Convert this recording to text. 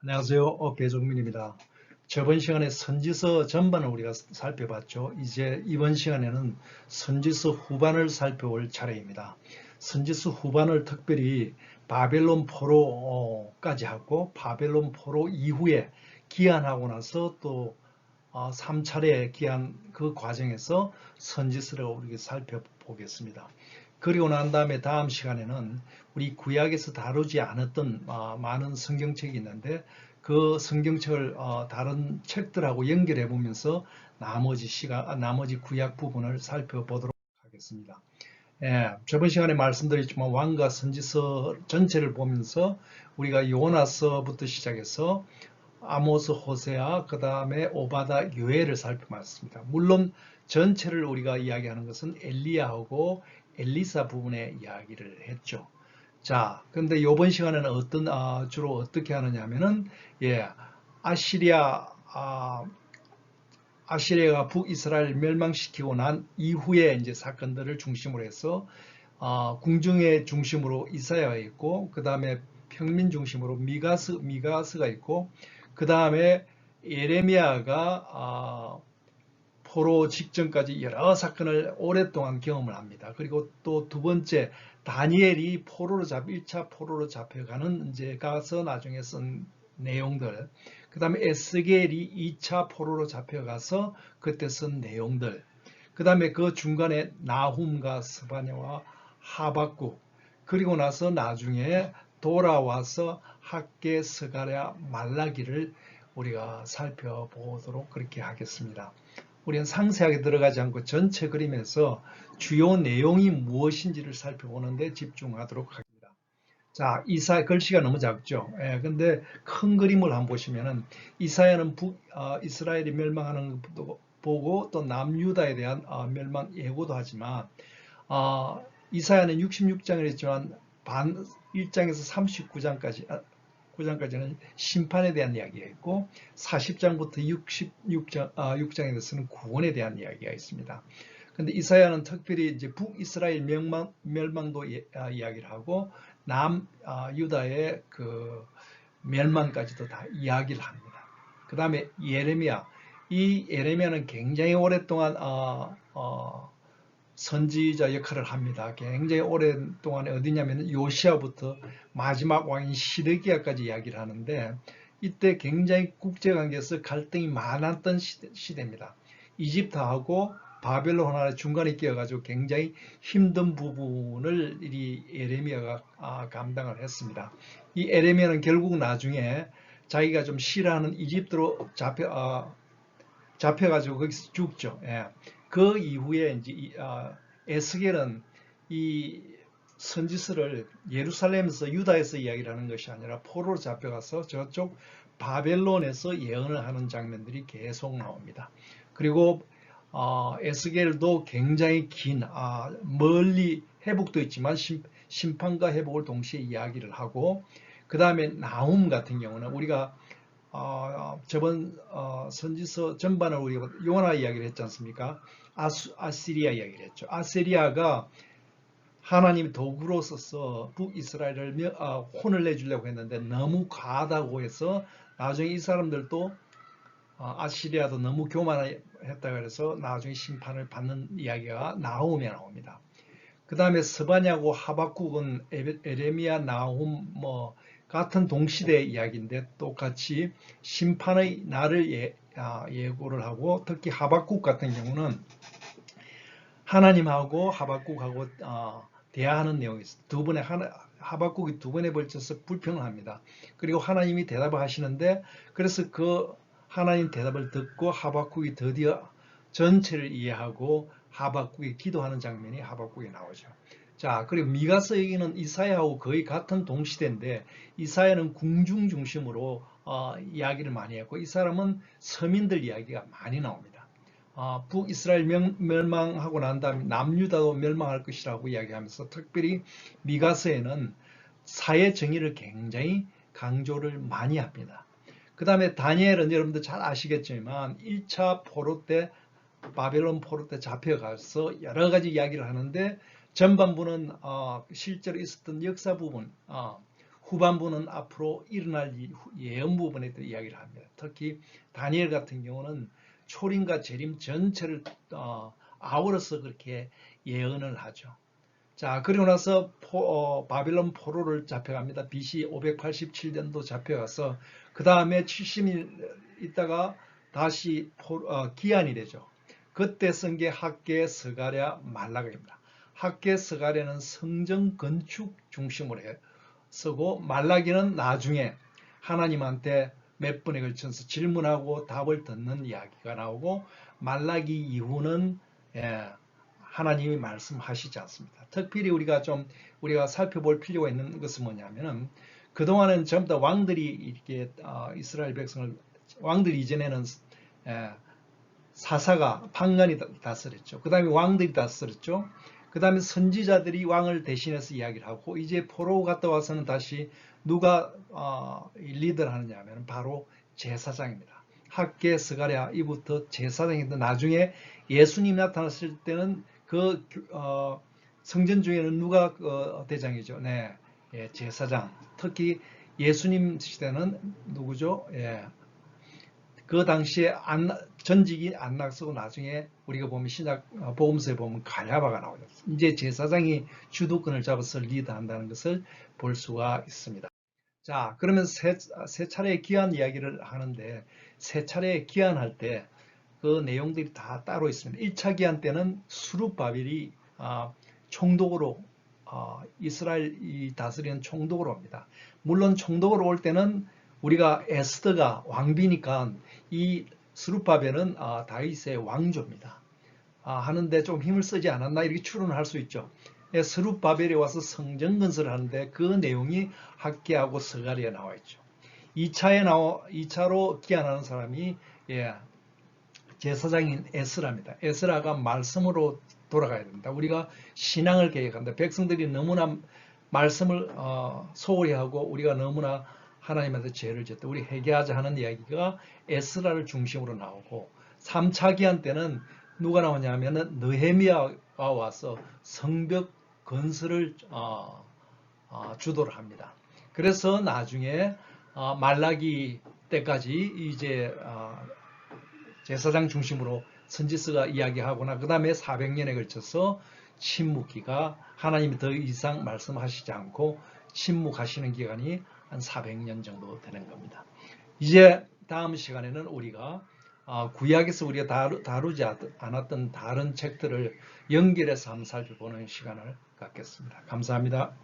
안녕하세요. 배종민입니다. 저번 시간에 선지서 전반을 우리가 살펴봤죠. 이제 이번 시간에는 선지서 후반을 살펴볼 차례입니다. 선지서 후반을 특별히 바벨론 포로까지 하고 바벨론 포로 이후에 기한하고 나서 또 3차례 기한 그 과정에서 선지서를 우리가 살펴보겠습니다. 그리고 난 다음에 다음 시간에는 우리 구약에서 다루지 않았던 많은 성경책이 있는데 그 성경책을 다른 책들하고 연결해 보면서 나머지 구약 부분을 살펴보도록 하겠습니다. 예, 저번 시간에 말씀드렸지만 왕과 선지서 전체를 보면서 우리가 요나서부터 시작해서 아모스, 호세아, 그 다음에 오바다, 요엘을 살펴봤습니다. 물론 전체를 우리가 이야기하는 것은 엘리야하고 엘리사 부분의 이야기를 했죠. 자, 근데 이번 시간에는 주로 어떻게 하느냐 하면은, 예, 아시리아, 아시리아가 북이스라엘 멸망시키고 난 이후에 이제 사건들을 중심으로 해서, 궁중의 중심으로 이사야가 있고, 그 다음에 평민 중심으로 미가스가 있고, 그 다음에 예레미야가 포로 직전까지 여러 사건을 오랫동안 경험을 합니다. 그리고 또 두 번째 다니엘이 1차 포로로 잡혀가는 이제 가서 나중에 쓴 내용들, 그 다음에 에스겔이 2차 포로로 잡혀가서 그때 쓴 내용들, 그 다음에 그 중간에 나훔과 스바냐와 하박국, 그리고 나서 나중에 돌아와서 학개, 스가랴, 말라기를 우리가 살펴보도록 그렇게 하겠습니다. 우리는 상세하게 들어가지 않고 전체 그림에서 주요 내용이 무엇인지를 살펴보는데 집중하도록 하겠습니다. 자, 글씨가 너무 작죠. 예, 근데 큰 그림을 한번 보시면은 이사야는 이스라엘이 멸망하는 것도 보고 또 남유다에 대한 멸망 예고도 하지만 이사야는 66장을 했지만 1장에서 39장까지 9장까지는 심판에 대한 이야기가 있고 40장부터 6장에 대해서는 구원에 대한 이야기가 있습니다. 근데 이사야는 특별히 이제 북이스라엘 멸망도 이야기를 하고 유다의 그 멸망까지도 다 이야기를 합니다. 그 다음에 이 예레미야는 굉장히 오랫동안 선지자 역할을 합니다. 굉장히 오랫동안 어디냐면 요시아부터 마지막 왕인 시드기야까지 이야기를 하는데 이때 굉장히 국제관계에서 갈등이 많았던 시대입니다. 이집트하고 바벨론 하나 중간에 끼어가지고 굉장히 힘든 부분을 이 예레미야가 감당을 했습니다. 이 예레미야는 결국 나중에 자기가 좀 싫어하는 이집트로 잡혀가지고 거기서 죽죠. 예. 그 이후에 이제 에스겔은 이 선지서를 예루살렘에서 유다에서 이야기를 하는 것이 아니라 포로로 잡혀가서 저쪽 바벨론에서 예언을 하는 장면들이 계속 나옵니다. 그리고 에스겔도 굉장히 멀리 회복도 있지만 심판과 회복을 동시에 이야기를 하고 그 다음에 나훔 같은 경우는 우리가 저번 선지서 전반을 우리가 요나 이야기를 했지 않습니까? 아시리아 이야기를 했죠. 아시리아가 하나님이 도구로 써서 북이스라엘을 혼을 내주려고 했는데 너무 과하다고 해서 나중에 이 사람들도 아시리아도 너무 교만했다 그래서 나중에 심판을 받는 이야기가 나옵니다. 그 다음에 스바냐고 하박국은 에레미야, 나훔 같은 동시대 이야기인데 똑같이 심판의 날을 예고를 하고 특히 하박국 같은 경우는 하나님하고 하박국하고 대화하는 내용이 있어요. 하박국이 두 번에 걸쳐서 불평을 합니다. 그리고 하나님이 대답을 하시는데 그래서 그 하나님 대답을 듣고 하박국이 드디어 전체를 이해하고 하박국이 기도하는 장면이 하박국에 나오죠. 자, 그리고 미가서 얘기는 이사야하고 거의 같은 동시대인데 이사야는 궁중 중심으로 이야기를 많이 했고 이 사람은 서민들 이야기가 많이 나옵니다. 북이스라엘 멸망하고 난 다음에 남유다도 멸망할 것이라고 이야기하면서 특별히 미가서에는 사회 정의를 굉장히 강조를 많이 합니다. 그 다음에 다니엘은 여러분들 잘 아시겠지만 1차 포로 때 바벨론 포로 때 잡혀가서 여러 가지 이야기를 하는데 전반부는 실제로 있었던 역사 부분, 후반부는 앞으로 일어날 예언 부분에 대해 이야기를 합니다. 특히 다니엘 같은 경우는 초림과 재림 전체를 아우러서 그렇게 예언을 하죠. 자, 그리고 나서 바빌론 포로를 잡혀갑니다. BC 587년도 잡혀가서 그 다음에 70일 있다가 다시 기한이 되죠. 그때 쓴 게 학개, 스가랴, 말라기입니다. 학개, 스가랴는 성전 건축 중심으로 쓰고 말라기는 나중에 하나님한테 몇 번에 걸쳐서 질문하고 답을 듣는 이야기가 나오고 말라기 이후는 하나님이 말씀하시지 않습니다. 특별히 우리가 살펴볼 필요가 있는 것은 뭐냐면은 그동안은 전부 다 왕들이 이렇게 이스라엘 백성을 왕들이 이전에는 사사가 판관이 다스렸죠. 그 다음에 왕들이 다스렸죠. 그 다음에 선지자들이 왕을 대신해서 이야기를 하고 이제 포로 갔다 와서는 다시 누가 리더를 하느냐 하면 바로 제사장입니다. 학개, 스가랴 이부터 제사장인데 나중에 예수님 나타났을 때는 그 성전 중에는 누가 대장이죠? 네, 제사장. 특히 예수님 시대는 누구죠? 그 당시에 전직이 안낙서고 나중에 우리가 보면 신약 복음서에 보면 가랴바가 나오죠. 이제 제사장이 주도권을 잡아서 리드한다는 것을 볼 수가 있습니다. 자, 그러면 세 차례 기한 이야기를 하는데 세 차례 기한할 때 그 내용들이 다 따로 있습니다. 1차 기한 때는 수룹바벨이 총독으로 이스라엘이 다스리는 총독으로 옵니다. 물론 총독으로 올 때는 우리가 에스더가 왕비니까 이 스룹바벨은 다윗의 왕조입니다. 하는데 좀 힘을 쓰지 않았나 이렇게 추론을 할 수 있죠. 스룹바벨에 와서 성전 건설을 하는데 그 내용이 학개하고 스가랴에 나와 있죠. 2차로 기한하는 사람이 제사장인 에스라입니다. 에스라가 말씀으로 돌아가야 됩니다. 우리가 신앙을 계획한다. 백성들이 너무나 말씀을 소홀히 하고 우리가 너무나 하나님한테 죄를 졌다. 우리 회개하자 하는 이야기가 에스라를 중심으로 나오고 3차 기한 때는 누가 나오냐면은 느헤미야가 와서 성벽 건설을 주도를 합니다. 그래서 나중에 말라기 때까지 이제 제사장 중심으로 선지서가 이야기하거나 그 다음에 400년에 걸쳐서 침묵기가 하나님이 더 이상 말씀하시지 않고 침묵하시는 기간이 한 400년 정도 되는 겁니다. 이제 다음 시간에는 우리가 구약에서 우리가 다루지 않았던 다른 책들을 연결해서 한번 살펴보는 시간을 갖겠습니다. 감사합니다.